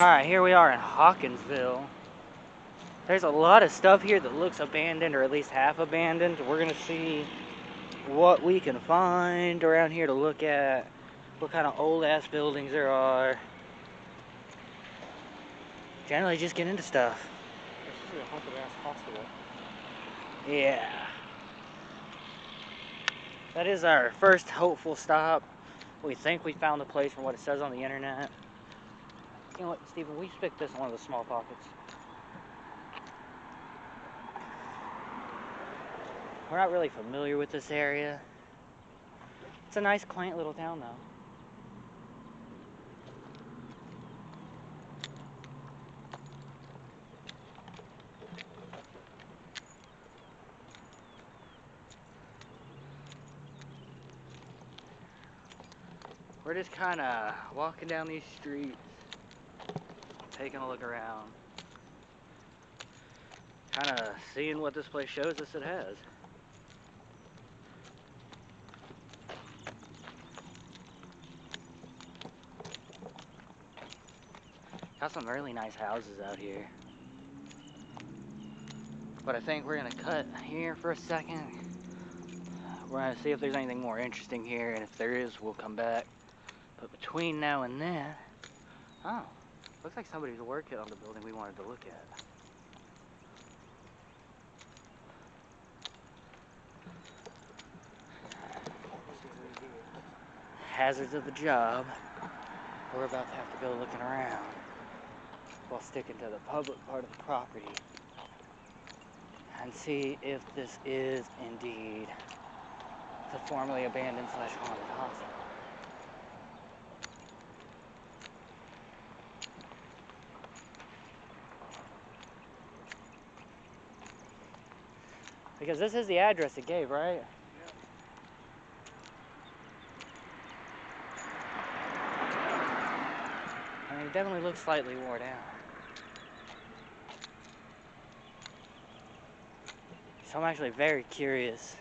Alright, here we are in Hawkinsville. There's a lot of stuff here that looks abandoned, or at least half abandoned. We're gonna see what we can find around here to look at, what kind of old ass buildings there are. Generally just get into stuff. This is a haunted ass hospital. Yeah. That is our first hopeful stop. We think we found the place from what it says on the internet. You know what, Stephen, we picked this in one of the small pockets. We're not really familiar with this area. It's a nice, quaint little town, though. We're just kind of walking down these streets, taking a look around, kind of seeing what this place shows us it has. Got some really nice houses out here. But I think we're gonna cut here for a second. We're gonna see if there's anything more interesting here, and if there is, we'll come back. But between now and then, oh, looks like somebody's working on the building we wanted to look at. Hazards of the job. We're about to have to go looking around while sticking to the public part of the property and see if this is indeed the formerly abandoned / haunted hospital. Because this is the address it gave, right? I mean, it definitely looks slightly worn out. So I'm actually very curious.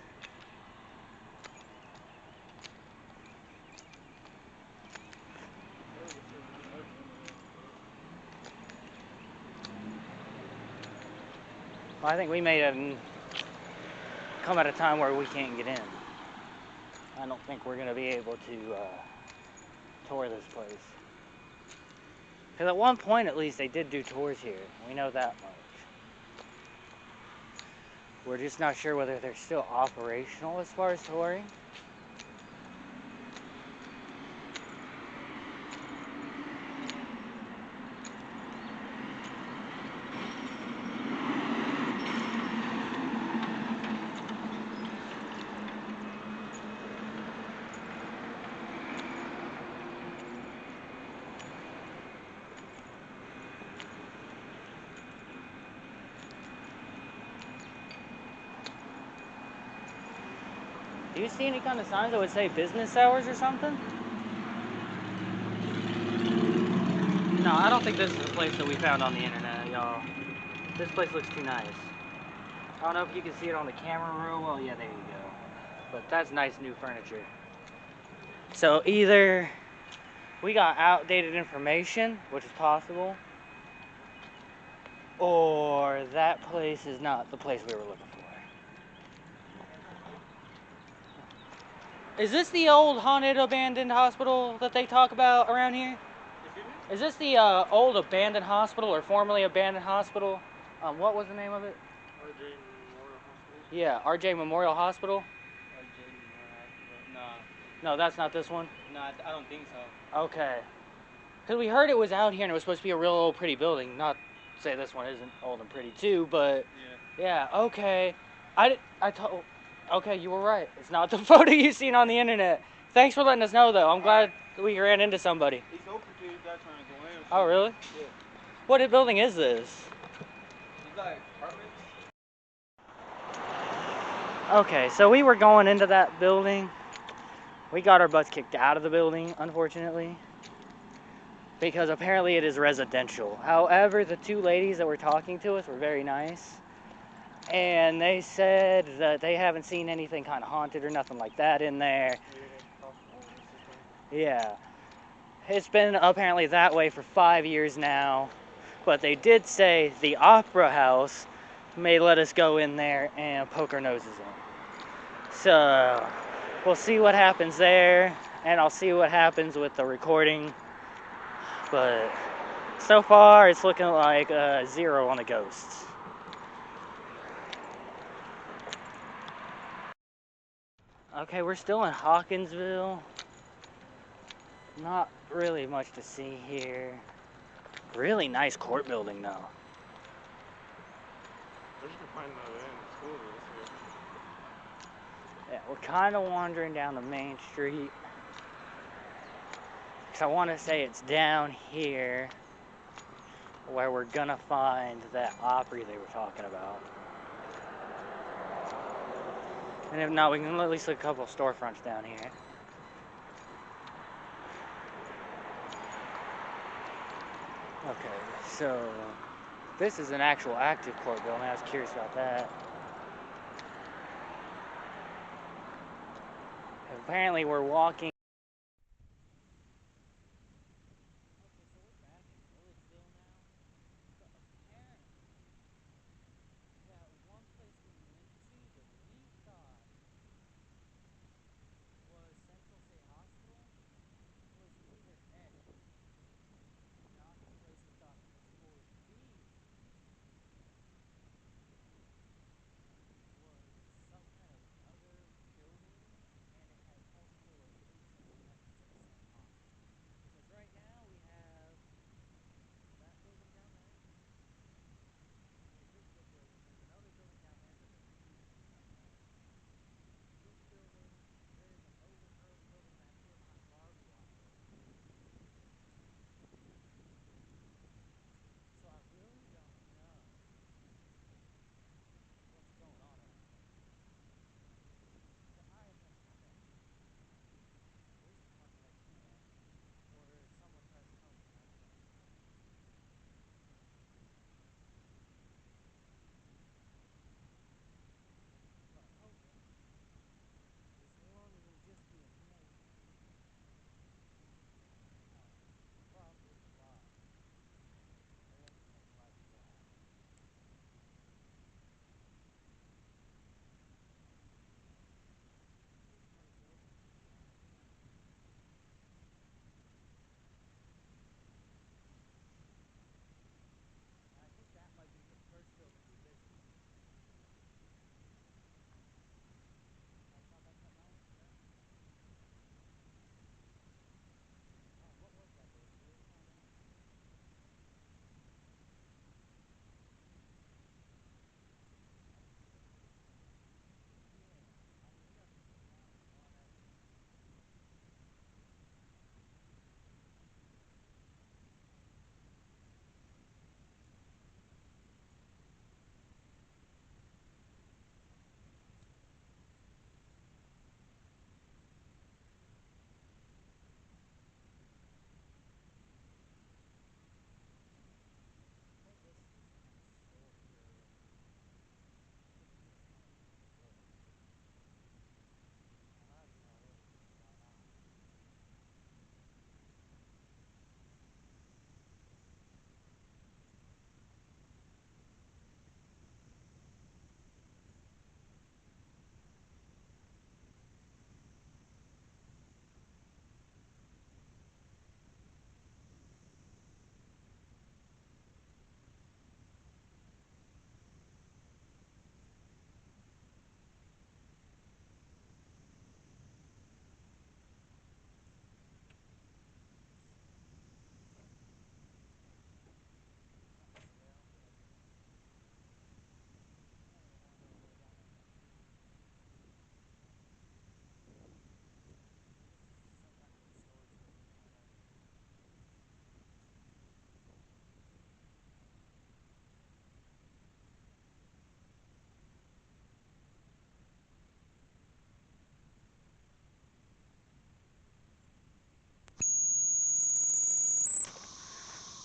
Well, I think we may have come at a time where we can't get in. I don't think we're going to be able to tour this place. Because at one point, at least, they did do tours here. We know that much. We're just not sure whether they're still operational as far as touring. Do you see any kind of signs that would say business hours or something? No, I don't think this is the place that we found on the internet, y'all. This place looks too nice. I don't know if you can see it on the camera real well. Yeah, there you go. But that's nice new furniture. So either we got outdated information, which is possible, or that place is not the place we were looking for. Is this the old haunted abandoned hospital that they talk about around here? Is this the old abandoned hospital or formerly abandoned hospital? What was the name of it? RJ Memorial Hospital? Yeah, RJ Memorial Hospital? RJ Memorial Hospital. No, that's not this one? No, I don't think so. Okay. Because we heard it was out here and it was supposed to be a real old pretty building. Not to say this one isn't old and pretty too, but yeah, okay. Okay, you were right. It's not the photo you've seen on the internet. Thanks for letting us know, though. I'm glad we ran into somebody. It's open to you guys trying to go in. Oh, really? Yeah. What building is this? It's like apartments. Okay, so we were going into that building. We got our butts kicked out of the building, unfortunately, because apparently it is residential. However, the two ladies that were talking to us were very nice. And they said that they haven't seen anything kind of haunted or nothing like that in there. Yeah. it's been apparently that way for 5 years now. But they did say the Opera House may let us go in there and poke our noses in. So we'll see what happens there, and I'll see what happens with the recording. But so far, it's looking like 0 on the ghosts. Okay, we're still in Hawkinsville. Not really much to see here. Really nice court building, though. Where'd you find that in school this year? Yeah, we're kind of wandering down the main street. Because I want to say it's down here where we're gonna find that Opry they were talking about. And if not, we can at least look at a couple of storefronts down here. Okay, so this is an actual active court building. I was curious about that. Apparently we're walking.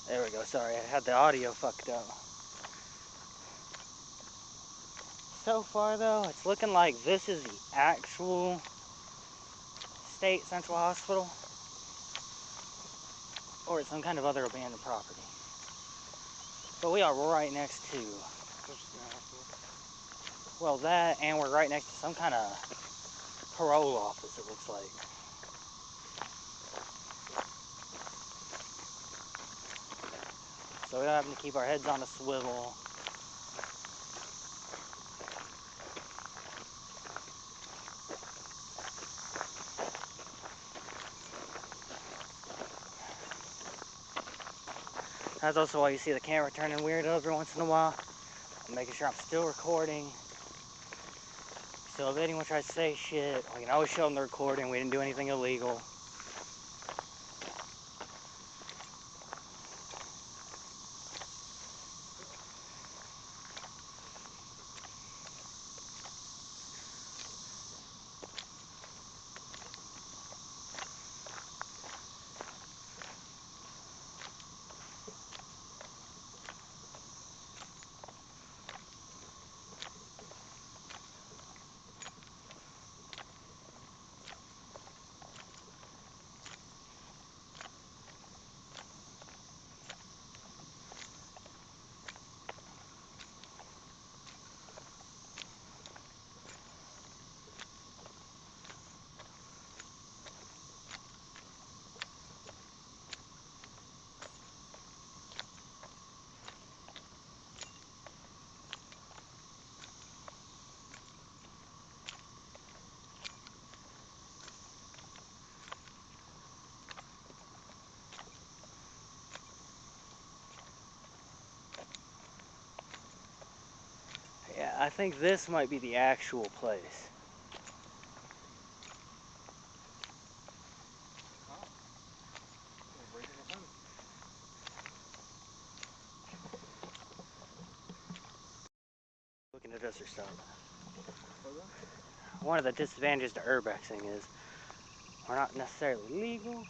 There we go, sorry, I had the audio fucked up. So far though, it's looking like this is the actual State Central Hospital. or it's some kind of other abandoned property. But we are right next to, well, that, and we're right next to some kind of parole office, it looks like. So we're having to keep our heads on a swivel. That's also why you see the camera turning weird every once in a while. I'm making sure I'm still recording. So if anyone tries to say shit, we can always show them the recording. We didn't do anything illegal. Yeah, I think this might be the actual place. Looking at us or something. One of the disadvantages to urbexing is we're not necessarily legal.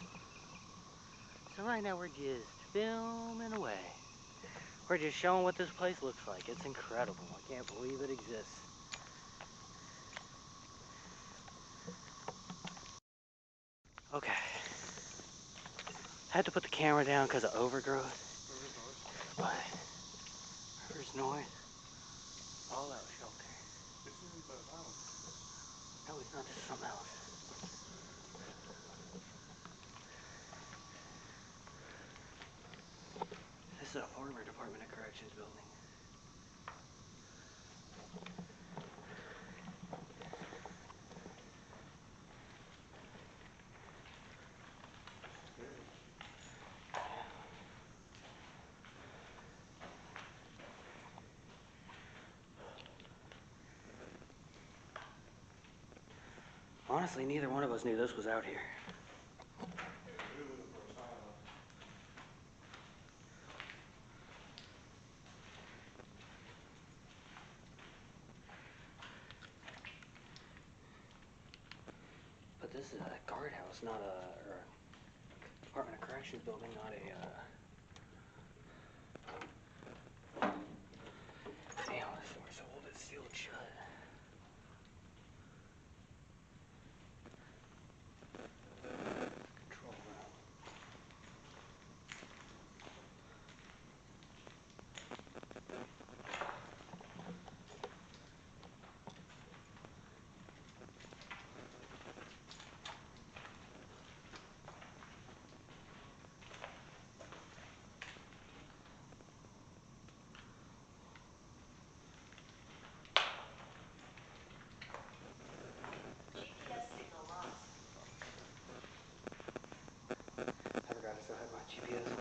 So right now we're just filming away. We're just showing what this place looks like. It's incredible. I can't believe it exists. Okay. Had to put the camera down because of overgrowth. But river's north. All out shelter. This isn't the house. No, it's not. This is something else. This is a former Department of Corrections building. Honestly, neither one of us knew this was out here. But this is a guardhouse, not or a Department of Corrections building, not a, Damn, this door's so old it's sealed shut. Control room. I forgot I still had my GPS on.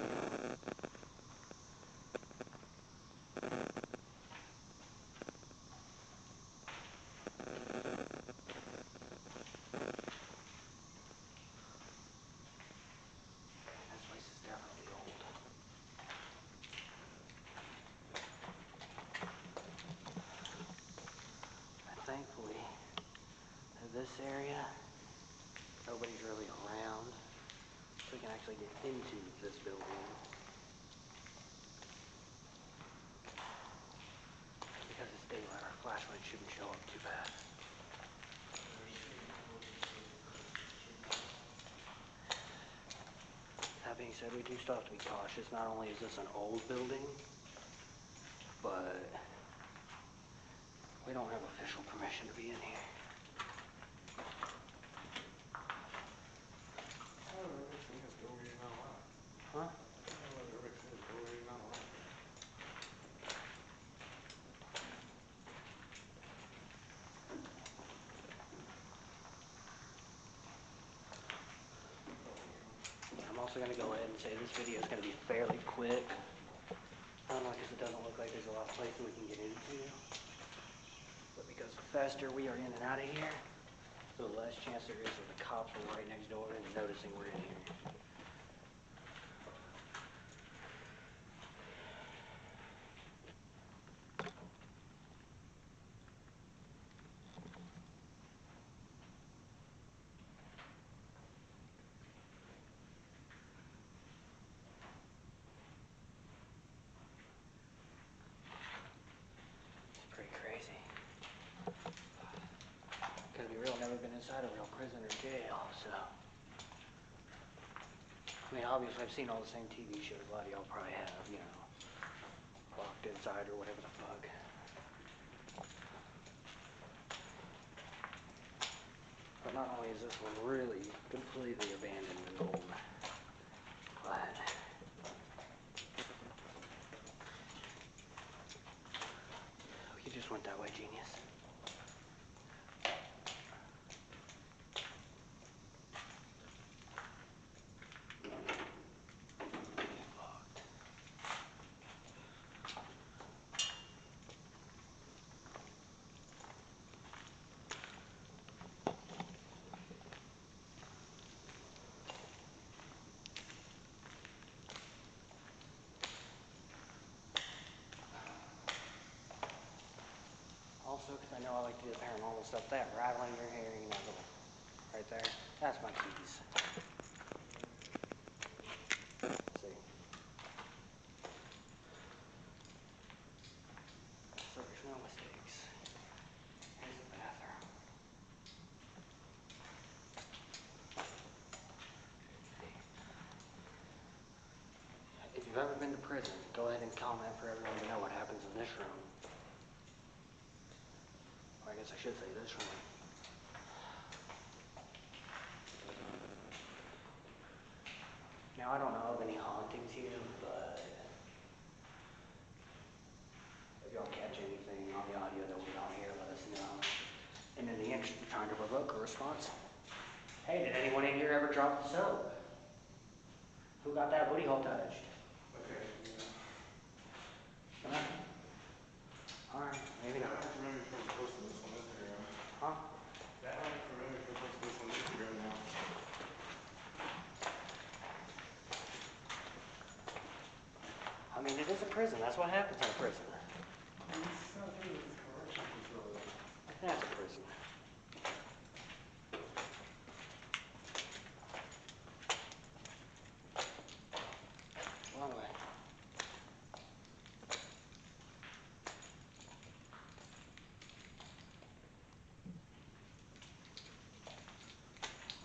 This place is definitely old. And thankfully, in this area, nobody's really around, so we can actually get into this building. Because it's daylight, our flashlight shouldn't show up too bad. That being said, we do still have to be cautious. Not only is this an old building, but we don't have official permission to be in here. Huh? I'm also going to go ahead and say this video is going to be fairly quick. Because it doesn't look like there's a lot of places we can get into. But because the faster we are in and out of here, the less chance there is that the cops are right next door and noticing we're in here. Because we really never been inside a real prison or jail, so. I mean, obviously I've seen all the same TV shows a lot of y'all probably have, you know, locked inside or whatever the fuck. But not only is this one really completely abandoned and old, but you just went that way, genius. Also, because I know I like to do the paranormal stuff, that rattling you're hearing, that little, right there, that's my keys. See? So there's no mistakes. Here's the bathroom. If you've ever been to prison, go ahead and comment for everyone to know what happens in this room. Or I guess I should say this room. Now, I don't know of any hauntings here, but if y'all catch anything on the audio that we don't hear, let us know. And in the interest of trying to provoke a response, hey, did anyone in here ever drop the soap? Who got that booty hole touched? Okay. Yeah. Alright, maybe not. That familiar from posting this on Instagram. Huh? That familiar from posting this on Instagram now. I mean, it is a prison. That's what happens in a prison. It's not true. It's a correction facility. That's a prison. Long way.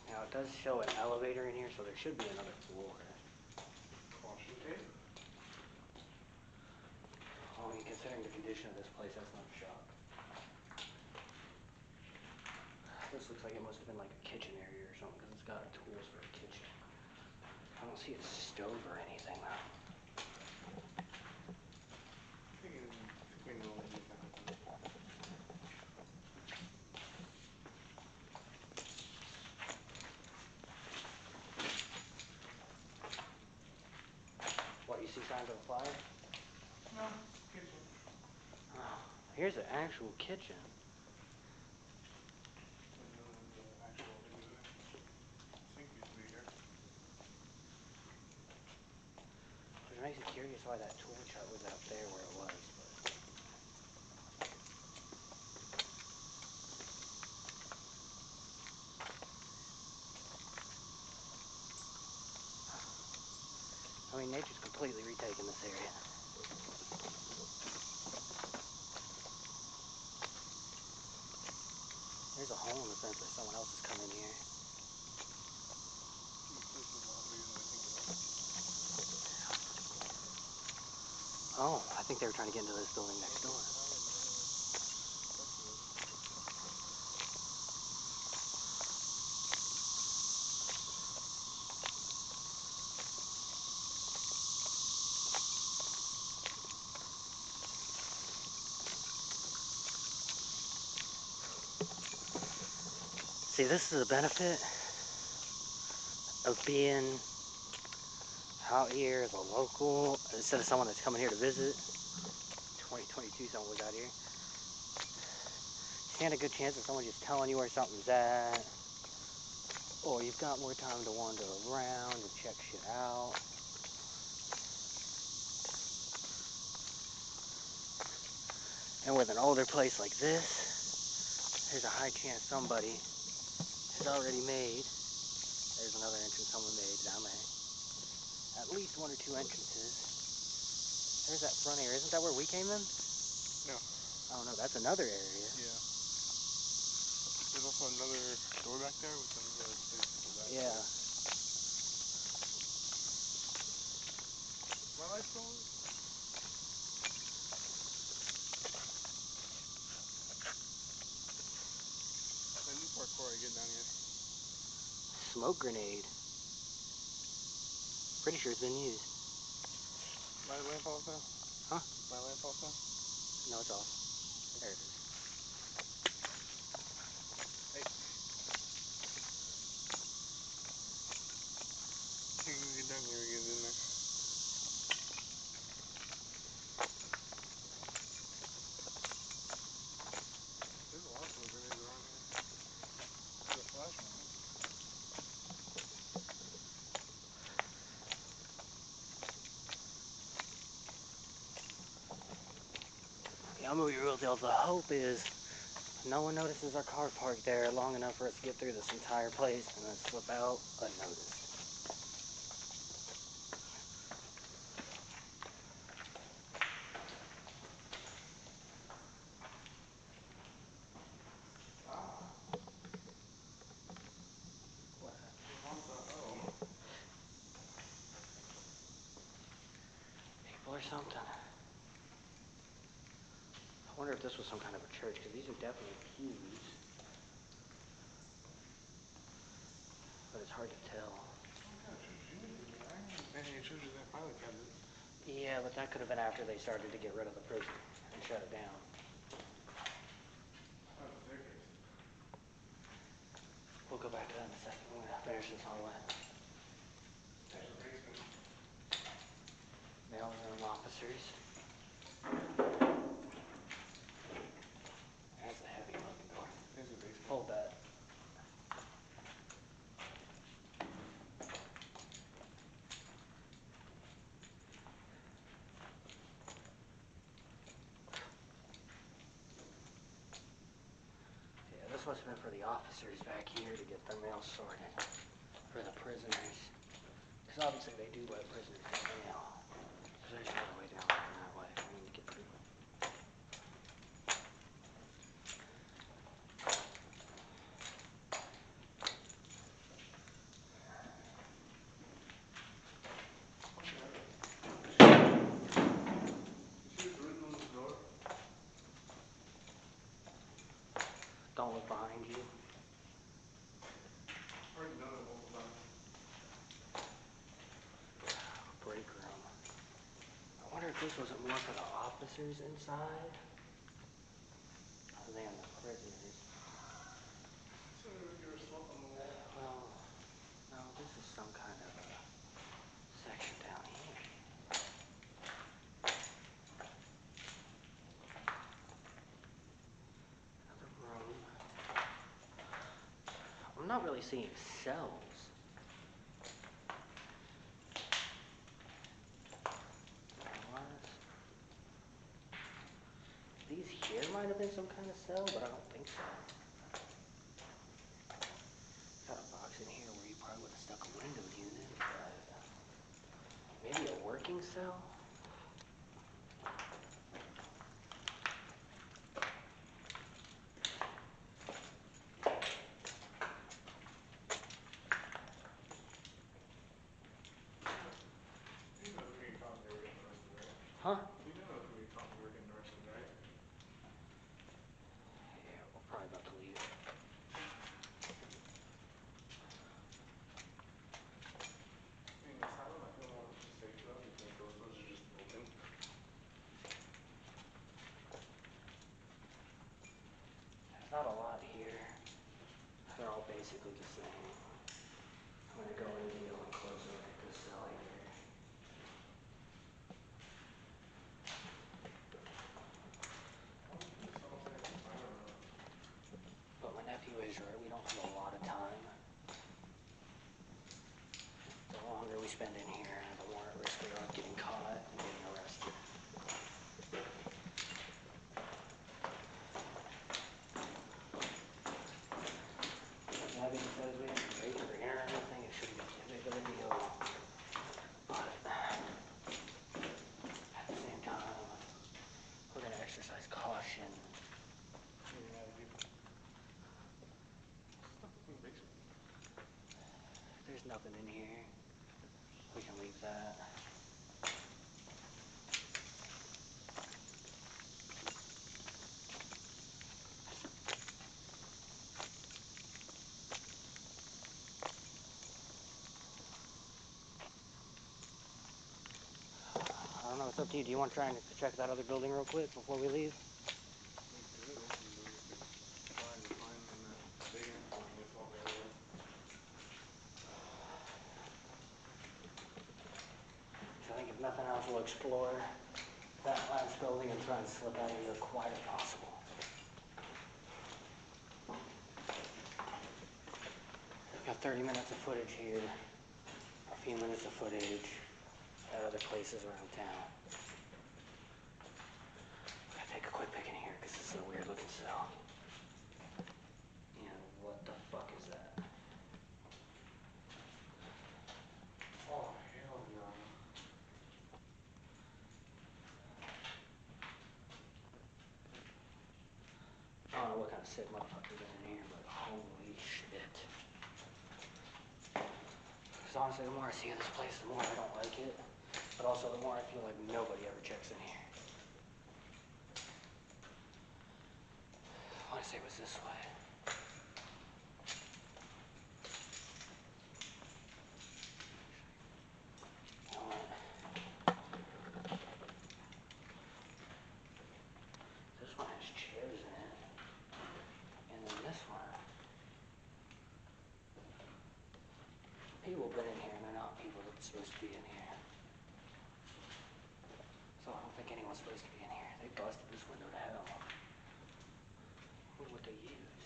Now, it does show an elevator in here, so there should be another floor. Caution tape. I mean, considering the condition of this place, that's not a shock. This looks like it must have been like a kitchen area or something, because it's got tools for a kitchen. I don't see a stove or anything, though. I think we know what you found. What, you see signs of a fire? No, kitchen. Oh, here's an actual kitchen. Actual sink used to be here. Which makes it curious why that tool chart was out there where it was, but... I mean, nature's completely retaken this area. There's a hole in the fence where someone else has come in here. This is a lot bigger than I think it is. think they were trying to get into this building next door. See, this is the benefit of being out here as a local instead of someone that's coming here to visit. 2022 someone was out here. You stand a good chance of someone just telling you where something's at, or you've got more time to wander around and check shit out. And with an older place like this, there's a high chance somebody has already made. There's another entrance someone made down there. At least one or two entrances. There's that front area. Isn't that where we came in? No. Oh no, that's another area. Yeah. There's also another door back there with another space to go back. Yeah. My lights on? I new parkour I get down here. Smoke grenade. Pretty sure it's been used. My lamp also? Huh? My lamp also? No, it's off. There it is. Hey. You can get down here and get in there. There's a lot of smoke grenades around here. There's a flashlight. Yeah, I'm gonna be real deal. The hope is no one notices our car parked there long enough for us to get through this entire place and then slip out unnoticed. People or something. I wonder if this was some kind of a church, because these are definitely pews. But it's hard to tell. Man, it shows you that filing cabinet. Yeah, but that could have been after they started to get rid of the prison and shut it down. We'll go back to that in a second. We're going to finish this hallway. Mailroom officers. That's a heavy looking door. Hold that. Yeah, this must have been for the officers back here to get their mail sorted. For the prisoners. Because obviously they do let prisoners get mail. So there's another way down that way. We need to get through. Don't look behind you. Break room. I wonder if this wasn't more for the officers inside than the prisoners. Well, no, this is some kind of a section down here. Another room. I'm not really seeing cells. These here might have been some kind of cell, but I don't think so. Got a box in here where you probably would have stuck a window unit, but maybe a working cell? Huh? not a lot here. They're all basically the same. I'm gonna go in and deal and close a look at this cell here. But my nephew is right, we don't have a lot of time. The longer we spend in here, the more at risk we are of getting caught and getting arrested. That being said, we have to wait for air and everything, it shouldn't be too big of a deal. But at the same time, we're gonna exercise caution. There's nothing in here. We can leave that. I don't know, it's up to you. Do you want to try and check that other building real quick before we leave? I think if nothing else, we'll explore that last building and try and slip out of here quiet as possible. We've got 30 minutes of footage here, a few minutes of footage at other places around town. I'm gonna take a quick pic in here because this is a weird looking cell. And what the fuck is that? Oh, hell no. I don't know what kind of sick motherfuckers are in here, but holy shit. Because honestly, the more I see of this place, the more I don't like it. But also, the more I feel like nobody ever checks in here. I want to say it was this way. You know what? This one has chairs in it. And then this one. People have been in here and they're not people that's supposed to be in here. So I don't think anyone's supposed to be in here. They busted this window to hell. I wonder what they used.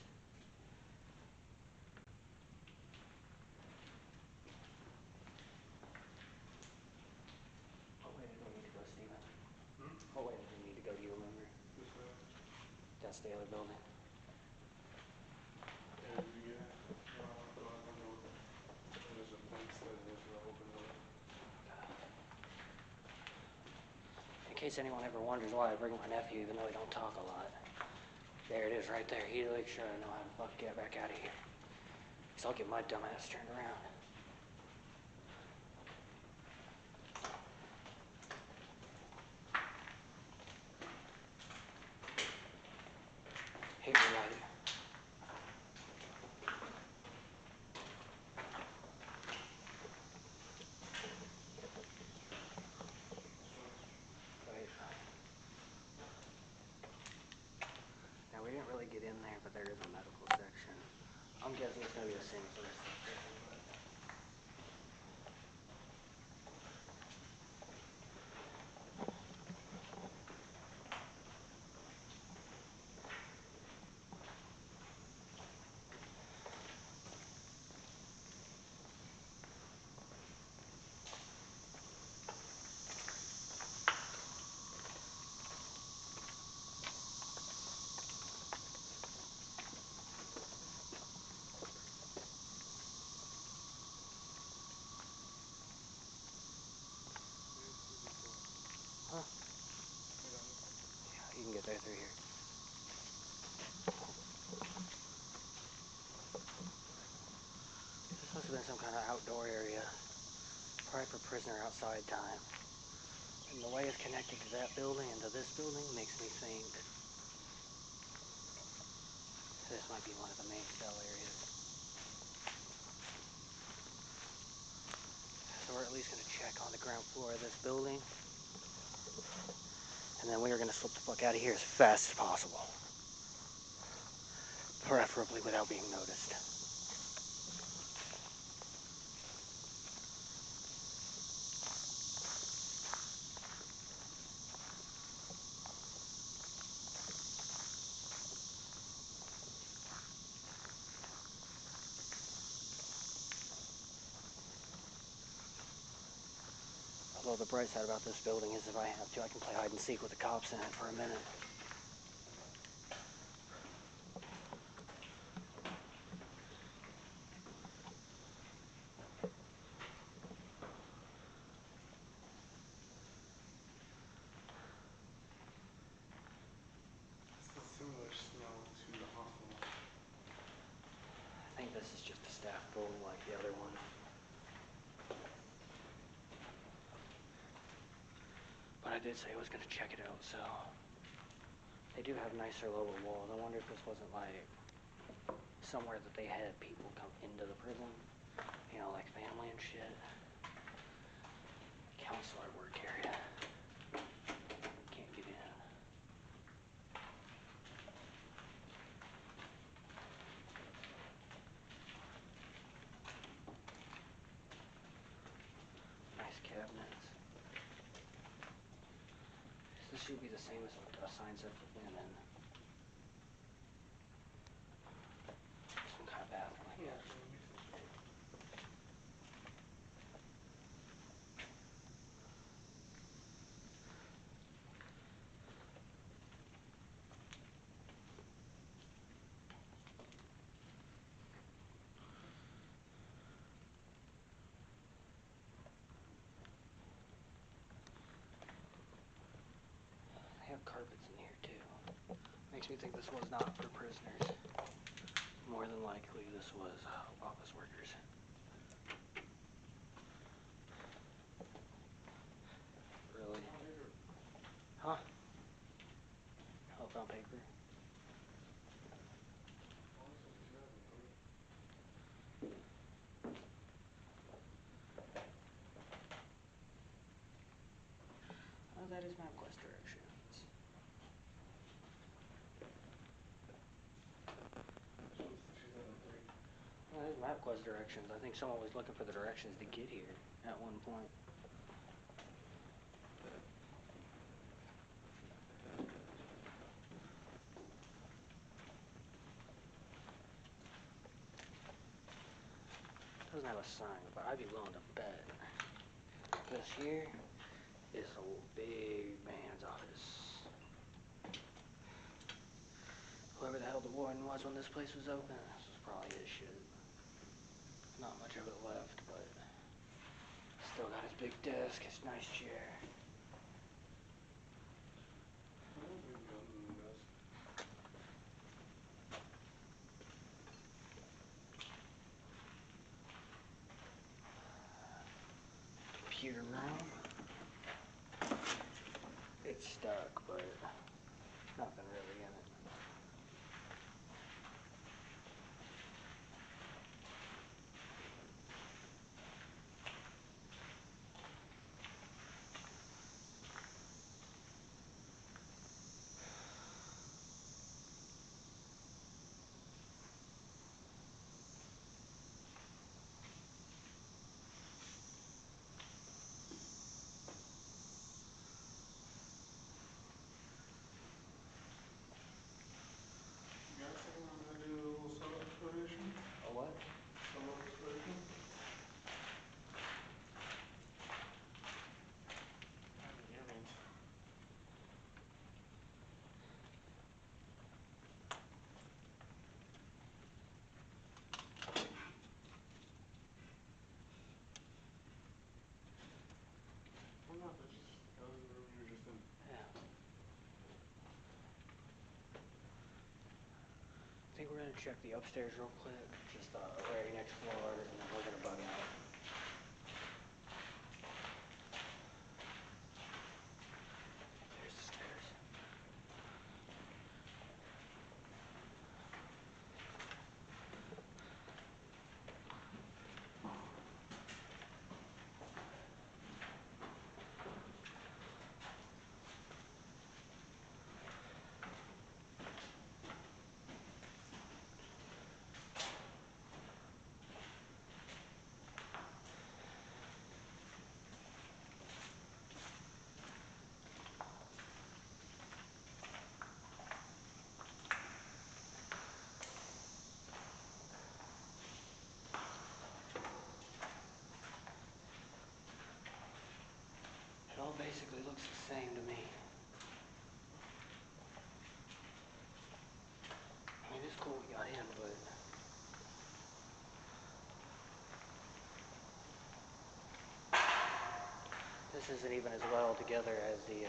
What way did we need to go, Steven? What way did we need to go, do you remember? This way? That's the other building. Yeah. There's a fence that is open up. In case anyone ever wonders why I bring my nephew, even though he don't talk a lot. There it is right there. He'd make sure I know how to fuck get back out of here. So I'll get my dumb ass turned around. Hit your light. Right. Now we didn't really get in there, but there is a medical section. I'm guessing it's gonna be the same for the rest of the prison, but you can get there through here. This must have been some kind of outdoor area. Probably for prisoner outside time. And the way it's connected to that building and to this building makes me think this might be one of the main cell areas. So we're at least going to check on the ground floor of this building. And then we are going to slip the fuck out of here as fast as possible. preferably without being noticed. Although the bright side about this building is if I have to, I can play hide and seek with the cops in it for a minute. It's a similar smell to the hospital. I think this is just a staff building like the other one. But I did say I was going to check it out, so... They do have nicer lower walls. I wonder if this wasn't like somewhere that they had people come into the prison. You know, like family and shit. Counselor work area. Can't get in. Nice cabinets. This should be the same as what the sign said for women. Some kind of bathroom, I guess. They have carpets in here too. Makes me think this was not for prisoners. More than likely this was office workers. Really? Huh? Oh, found paper? Oh, that is MapQuest directions. Well, that is MapQuest directions. I think someone was looking for the directions to get here at one point. Doesn't have a sign, but I'd be willing to bet this here is a big man's office. Whoever the hell the warden was when this place was open, this was probably his shit. Not much of it left, but still got his big desk, his nice chair. Computer room. It's stuck, but nothing really in it. A what? Yeah. I think we're gonna check the upstairs real quick, just very next floor, and then we're gonna bug out. There's the stairs. this isn't even as well together as the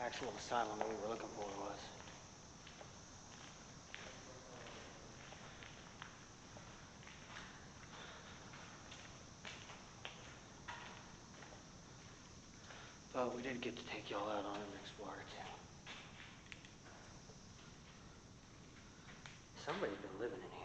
actual asylum that we were looking for was. But we did get to take y'all out on an explore too. Somebody's been living in here.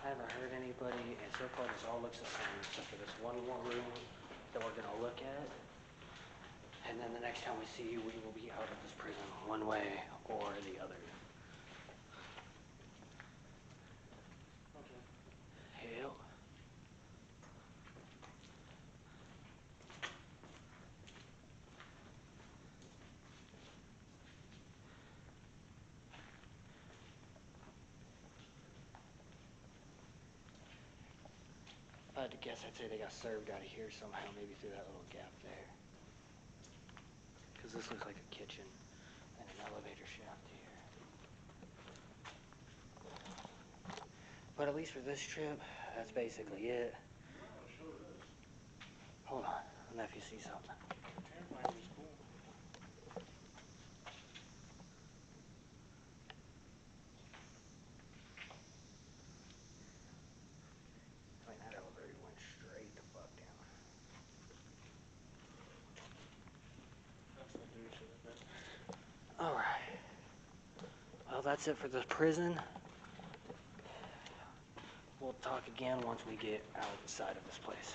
I haven't heard anybody, and so far this all looks the same, except for this one more room that we're gonna look at. And then the next time we see you, we will be out of this prison one way or the other. Okay. Yep. If I had to guess, I'd say they got served out of here somehow, maybe through that little gap there. Because this looks like a kitchen and an elevator shaft here. But at least for this trip, that's basically it. Hold on, I don't know if you see something. Terrifying is cool. I mean, that elevator went straight the fuck down. That's what I do shit like that. Alright. Well, that's it for the prison. We'll talk again once we get outside of this place.